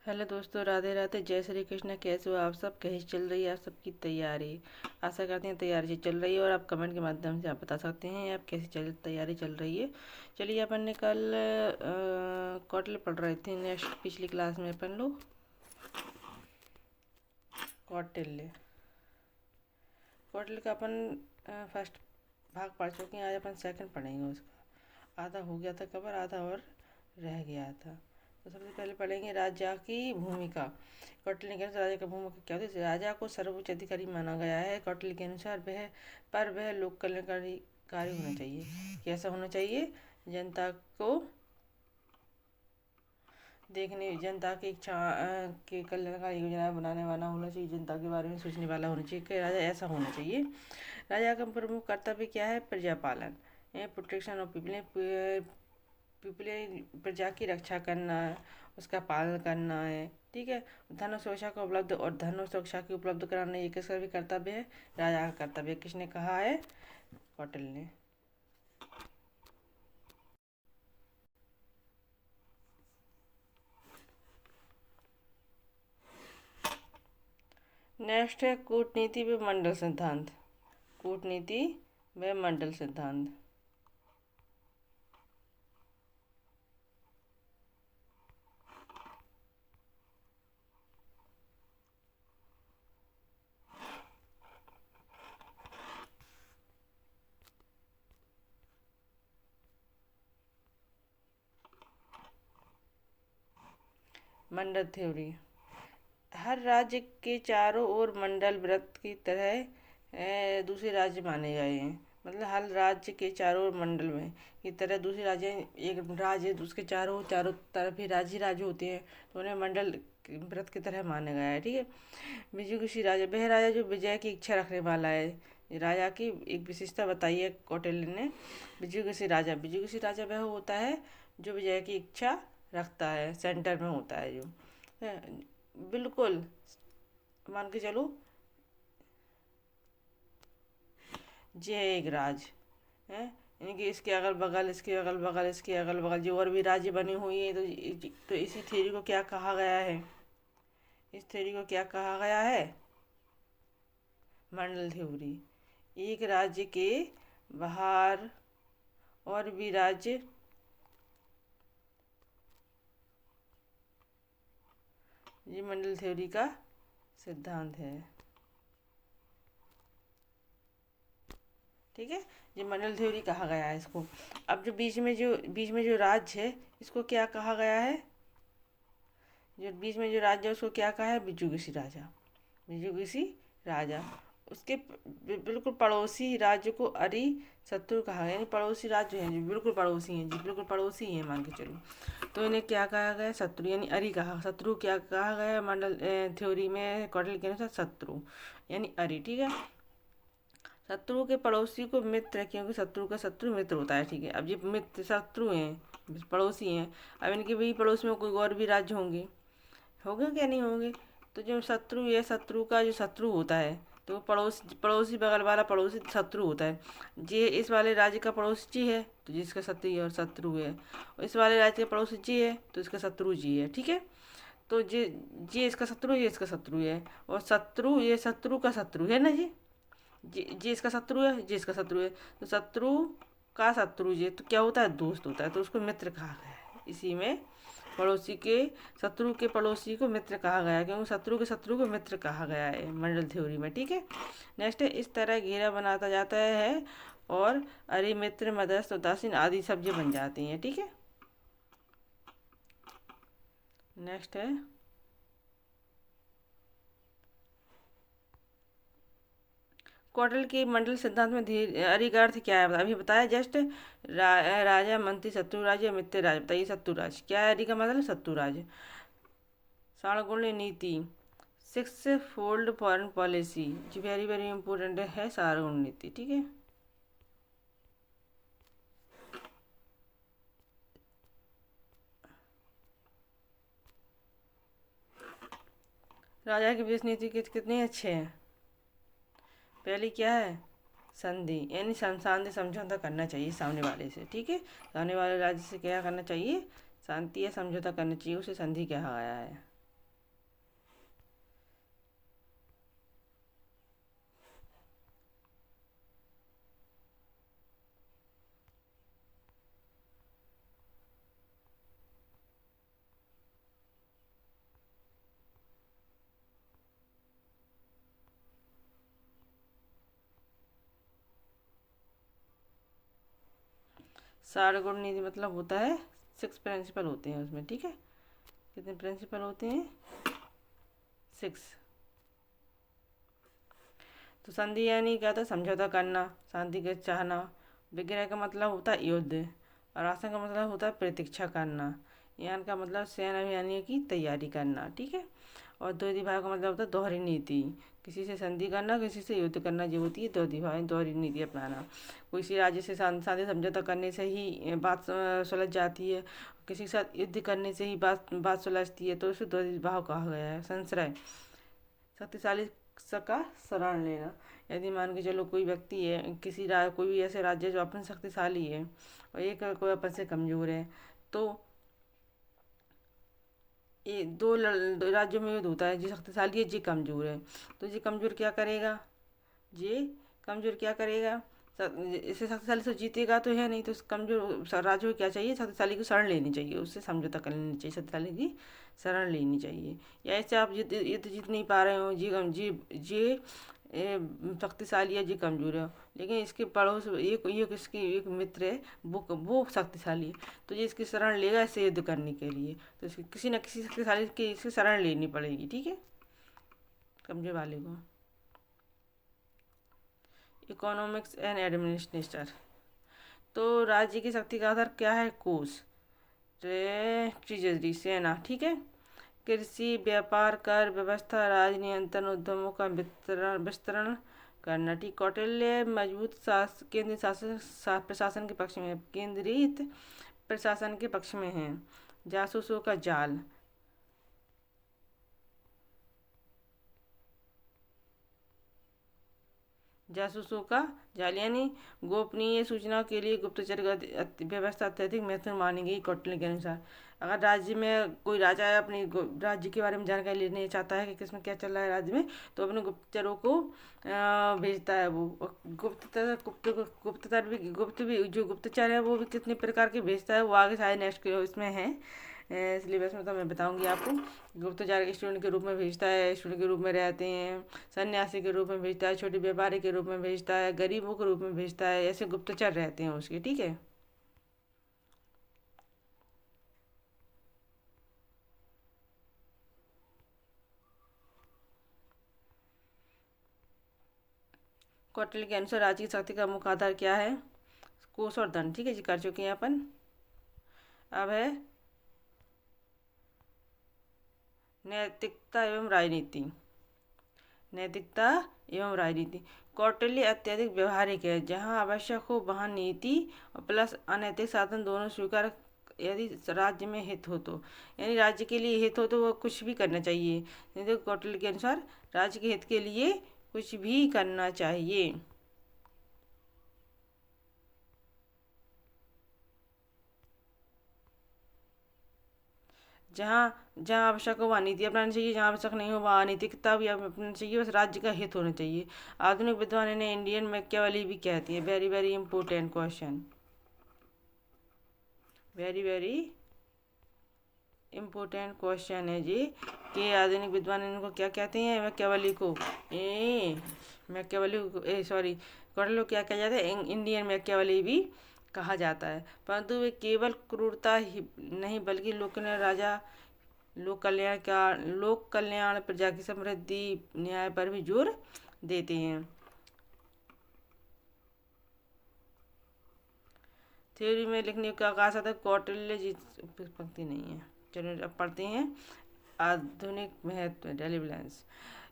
Hello दोस्तों, राधे राधे, जय श्री कृष्ण। कैसे हो आप सब? कैसी चल रही है आप सबकी तैयारी? आशा करते हैं तैयारी से चल रही है, और आप कमेंट के माध्यम से आप बता सकते हैं आप कैसी तैयारी चल रही है। चलिए, अपन ने कल कौटिल्य पढ़ रहे थे। नेक्स्ट पिछली क्लास में अपन लोग कौटिल्य कौटिल्य का अपन फर्स्ट भाग पढ़ चुके हैं। आज अपन सेकंड पढ़ेंगे। उसका आधा हो गया था कवर, आधा और रह गया था। तो सबसे पहले पढ़ेंगे राजा की भूमिका। कौटिल्य के अनुसार राजा की भूमिका क्या होती है? राजा को सर्वोच्च अधिकारी माना गया है। कौटिल्य के अनुसार वह लोक कल्याणकारी कार्य होना चाहिए। कैसा होना चाहिए? जनता को देखने, जनता की इच्छा के कल्याणकारी योजना बनाने वाला होना चाहिए। जनता के बारे में सोचने वाला होना चाहिए कि राजा ऐसा होना चाहिए। राजा का प्रमुख कर्तव्य क्या है? प्रजा पालन, प्रोटेक्शन ऑफ पीपल, प्रजा की रक्षा करना है, उसका पालन करना है। ठीक है। धन और सुरक्षा को उपलब्ध और धन और सुरक्षा की उपलब्ध कराना, ये किसका भी कर्तव्य है? राजा का कर्तव्य। किसने कहा है? कौटिल्य ने। नेक्स्ट है कूटनीति व मंडल सिद्धांत। कूटनीति व मंडल सिद्धांत। मंडल थ्योरी। हर राज्य के चारों ओर मंडल वृत्त की तरह दूसरे राज्य माने गए हैं। मतलब हर राज्य के चारों ओर मंडल में की तरह दूसरे राज्य, एक राज्य है तो उसके चारों चारों तरफ ही राज्य होते हैं, तो उन्हें मंडल व्रत की तरह माना गया है। ठीक है। विजयकुशी राजा, वह राजा जो विजय की इच्छा रखने वाला है। राजा की एक विशेषता बताई है कौटिल्य ने। विजयकुशी राजा वह होता है जो विजय की इच्छा रखता है, सेंटर में होता है जो। है, बिल्कुल मान के चलो, जे एक राज है, इनकी इसके अगल बगल, इसके अगल बगल, इसके अगल बगल जो और भी राज्य बनी हुई है, तो इसी थ्योरी को क्या कहा गया है? इस थ्योरी को क्या कहा गया है? मंडल थ्योरी। एक राज्य के बाहर और भी राज्य, ये मंडल थ्योरी का सिद्धांत है। ठीक है। ये मंडल थ्योरी कहा गया है इसको। अब जो बीच में जो राज्य है, इसको क्या कहा गया है? जो बीच में जो राज्य है उसको क्या कहा है? विजयकुशी राजा। विजयकुशी राजा। उसके बिल्कुल पड़ोसी राज्य को अरि शत्रु कहा गया। यानी पड़ोसी राज्य हैं जो बिल्कुल पड़ोसी हैं, जी बिल्कुल पड़ोसी हैं मान के चलो, तो इन्हें क्या कहा गया? शत्रु, यानी अरि कहा। शत्रु क्या कहा गया मंडल थ्योरी में? कौटिल्य के अनुसार शत्रु यानी अरि। ठीक है। शत्रु के पड़ोसी को मित्र है, क्योंकि शत्रु का शत्रु मित्र होता है। ठीक है। अब ये मित्र शत्रु हैं, पड़ोसी हैं। अब इनके भी पड़ोस में कोई और भी राज्य होंगे क्या? नहीं होंगे। तो जो शत्रु है, शत्रु का जो शत्रु होता है, तो पड़ोसी बगल वाला पड़ोसी शत्रु होता है। ये इस वाले राज्य का पड़ोसी जी है, तो जिसका शत्रु है और शत्रु है। और इस वाले राज्य का पड़ोसी जी है, तो इसका शत्रु जी है। ठीक है। तो ये इसका शत्रु, ये इसका शत्रु है, और शत्रु ये शत्रु का शत्रु है ना जी। जी इसका शत्रु है, जी इसका शत्रु है, तो शत्रु का शत्रु ये तो क्या होता है? दोस्त होता है, तो उसको मित्र कहा गया है। इसी में पड़ोसी के शत्रु के पड़ोसी को मित्र कहा गया है, क्योंकि शत्रु के शत्रु को मित्र कहा गया है मंडल थ्योरी में। ठीक है। नेक्स्ट है, इस तरह घेरा बनाता जाता है और अरे मित्र, मदर्स, उदासीन आदि शब्द बन जाती हैं। ठीक है। नेक्स्ट है कौटिल्य के मंडल सिद्धांत में धीर अरि का अर्थ क्या है? अभी बताया जस्ट। राजा, मंत्री, शत्रुराज या मित्र राज। बताइए शत्रुराज क्या है? अरि का मतलब शत्रुराज। सारगुण नीति, सिक्स फोल्ड फॉरेन पॉलिसी, जी वेरी वेरी इंपॉर्टेंट है सारगुण नीति। ठीक है। राजा की विदेश नीति कितने अच्छे हैं। पहली क्या है? संधि, यानी शांति समझौता करना चाहिए सामने वाले से। ठीक है। सामने वाले राज्य से क्या करना चाहिए? शांति या समझौता करना चाहिए, उसे संधि कहा गया है। साठ गुण नीति मतलब होता है 6 प्रिंसिपल होते हैं उसमें, ठीक है। कितने प्रिंसिपल होते हैं? 6। तो संधि यानी क्या था? समझौता करना, शांति का चाहना। विग्रह का मतलब होता है युद्ध, और आसन का मतलब होता है प्रतीक्षा करना। यान का मतलब सेना अभियान की तैयारी करना, ठीक है। और द्वंद्वी का मतलब होता है दोहरी नीति, किसी से संधि करना, किसी से युद्ध करना, जो होती है दोहरी नीति अपनाना। किसी राज्य से शांति समझौता करने से ही बात सुलझ जाती है, किसी के साथ युद्ध करने से ही बात सुलझती है, तो उसे द्वंद्वी कहा गया है। संश्रय, शक्तिशाली का शरण लेना। यदि मान के चलो कोई व्यक्ति है, कोई भी ऐसे राज्य जो अपन शक्तिशाली है और एक कोई अपन से कमजोर है, तो ये दो राज्यों में युद्ध होता है, जी शक्तिशाली है जी कमजोर है। तो जी कमजोर क्या करेगा? जी कमजोर क्या करेगा? इसे शक्तिशाली से जीतेगा तो है नहीं, तो कमजोर राज्य को क्या चाहिए? शक्तिशाली की शरण लेनी चाहिए, उससे समझौता कर लेनी चाहिए, शक्तिशाली की शरण लेनी चाहिए। या ऐसे आप युद्ध जीत नहीं पा रहे हो, जी शक्तिशाली है जी कमजोर है, लेकिन इसके पड़ोस एक इसकी एक मित्र है, वो शक्तिशाली है, तो ये इसकी शरण लेगा इससे युद्ध करने के लिए, तो इसकी किसी न किसी शक्तिशाली की इसकी शरण लेनी पड़ेगी, ठीक है, कमजोर वाले को। इकोनॉमिक्स एंड एडमिनिस्ट्रेटर, तो राज्य की शक्ति का आधार क्या है? कोष, ट्रेजरी, सेना, ठीक है। कृषि, व्यापार, कर व्यवस्था, राज नियंत्रण, उद्यमों का विस्तरण करना, ठीक। कौटिल्य मजबूत केंद्रीय प्रशासन के पक्ष में है, केंद्रित प्रशासन के पक्ष में है। जासूसों का जाल, जासूसों का जाल यानी गोपनीय सूचना के लिए गुप्तचर व्यवस्था अत्यधिक महत्वपूर्ण मानी गई कौटिल्य के अनुसार। अगर राज्य में कोई राजा है, अपने राज्य के बारे में जानकारी लेने चाहता है कि किसमें क्या चल रहा है राज्य में, तो अपने गुप्तचरों को भेजता है वो। गुप्त भी जो गुप्तचर है वो भी कितने प्रकार के भेजता है, वो आगे शायद नेक्स्ट इसमें है सिलेबस में, तो मैं बताऊंगी आपको। गुप्तचर स्टूडेंट के रूप में भेजता है, स्टूडेंट के रूप में रहते हैं, सन्यासी के रूप में भेजता है, छोटे व्यापारी के रूप में भेजता है, गरीबों के रूप में भेजता है, ऐसे गुप्तचर रहते हैं उसके, ठीक है। कौटिल्य के अनुसार राज्य की शक्ति का मुख्य आधार क्या है? कोष और धन, ठीक है जी, कर चुके हैं अपन। अब है नैतिकता एवं राजनीति। नैतिकता एवं राजनीति, कौटिल्य अत्यधिक व्यवहारिक है, जहाँ आवश्यक हो वहाँ नीति और प्लस अनैतिक साधन दोनों स्वीकार, यदि राज्य में हित हो तो, यानी राज्य के लिए हित हो तो वो कुछ भी करना चाहिए। देखो कौटिल्य के अनुसार राज्य के हित के लिए कुछ भी करना चाहिए। जहाँ जहाँ आवश्यक हो वहाँ नीति अपनानी चाहिए, जहाँ आवश्यक नहीं हो वहाँ अनैतिकता भी अपनानी चाहिए, बस राज्य का हित होना चाहिए। आधुनिक विद्वान इन्हें इंडियन मैकियावेली भी कहती है। Very very important question, very very important question है जी, कि आधुनिक विद्वान इनको क्या कहते हैं? मैकियावेली को, मैकियावेली को, सॉरी, कौटिल्य को क्या कहा जाता है? इंडियन मैकियावेली भी कहा जाता है। परंतु वे केवल क्रूरता ही नहीं बल्कि लोक कल्याण, प्रजा की समृद्धि, न्याय पर भी जोर देते हैं। थ्योरी में लिखने का कहा जाता है कौटिल्य जी, पंक्ति नहीं है, चलो अब पढ़ते हैं। आधुनिक महत्व, रेलेवेंस,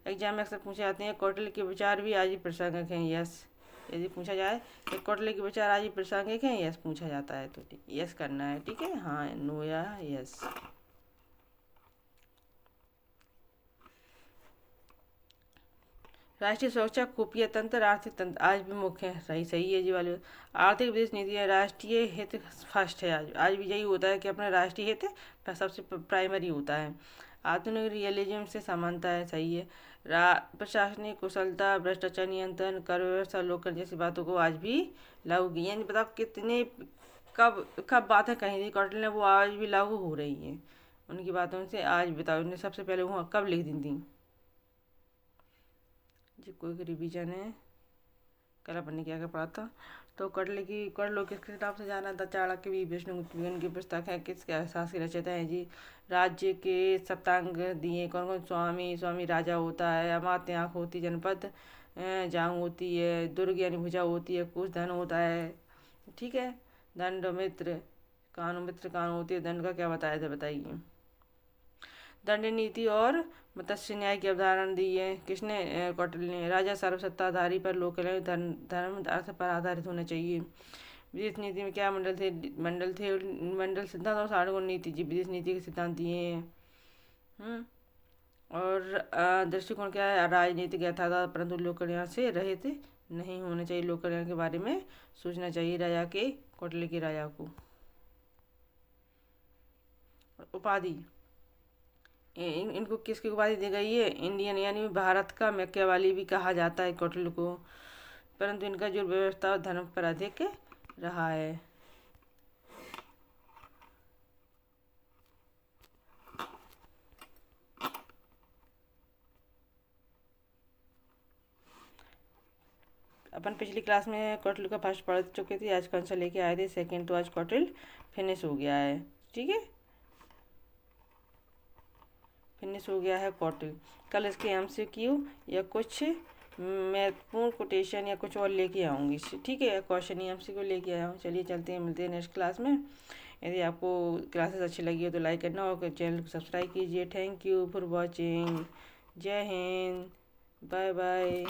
एग्जाम में अक्सर पूछे जाते हैं कौटिल्य के विचार भी आज भी प्रासंगिक हैं, यस। यदि पूछा जाए तो कौटिल्य के विचार आज भी प्रासंगिक हैं, यस पूछा जाता है तो यस करना है, ठीक है, हाँ नो या यस। राष्ट्रीय सुरक्षा, खुफिया तंत्र, आर्थिक तंत्र आज भी मुख्य है, सही है जी वाले। आर्थिक विदेश नीति है, राष्ट्रीय हित फर्स्ट है, आज भी यही होता है कि अपना राष्ट्रीय हित सबसे प्राइमरी होता है। आधुनिक रियलिज्म से समानता है, सही है। प्रशासनिक कुशलता, भ्रष्टाचार नियंत्रण, कर व्यवस्था, लोकतंत्र जैसी बातों को आज भी लागू की, यानी बताओ कितने कब कब बातें कही थी कौटिल्य ने, वो आज भी लागू हो रही है उनकी बातों से। आज बताओ उन्हें सबसे पहले वो कब लिख दी थी जी? कोई रिवीजन है, कल अपन ने क्या क्या पढ़ा था? तो कौटिल्य किसके नाम से जाना था? चाणक्य भी विष्णुगुप्त भी उनकी पुस्तक है। किसके शासकीय रचयिता हैं जी? राज्य के सप्तांग दिए कौन कौन? स्वामी राजा होता है, अमात्य आँख होती, जनपद जांग होती है, दुर्ग यानी भुजा होती है, कुश धन होता है। ठीक है। दंड मित्र कान होती है। दंड का क्या बताया था बताइए? दंड नीति और मत्स्य न्याय की अवधारणा दी है किसने? कौटिल्य ने। राजा सर्वसत्ताधारी पर लोक कल्याण धर्म अर्थ पर आधारित होना चाहिए। विदेश नीति में क्या मंडल सिद्धांत और सार्वगुण नीति जी विदेश नीति के सिद्धांत दिए हैं। और दृष्टिकोण क्या है? राजनीतिक यथार्थ परंतु लोक कल्याण से रहित नहीं होना चाहिए। लोक कल्याण के बारे में सोचना चाहिए राजा के, कौटिल्य के राजा को। उपाधि इनको किसकी उपाधि दी गई है? इंडियन यानी भारत का मैकियावेली भी कहा जाता है कौटिल्य को, परंतु इनका जो व्यवस्था धर्म पर अधिक रहा है। अपन पिछली क्लास में कौटिल्य का फर्स्ट पढ़ चुके थे, आज कौन सा लेके आए थे सेकंड, तो आज कौटिल्य फिनिश हो गया है। ठीक है, फिनिश हो गया है कौटिल्य। कल इसके MCQ या कुछ महत्वपूर्ण कोटेशन या कुछ और लेके आऊँगी। ठीक है, क्वेश्चन MCQ लेके आया हूँ। चलिए चलते हैं, मिलते हैं नेक्स्ट क्लास में। यदि आपको क्लासेस अच्छी लगी हो तो लाइक करना और चैनल को सब्सक्राइब कीजिए। Thank you for watching. जय हिंद, बाय बाय।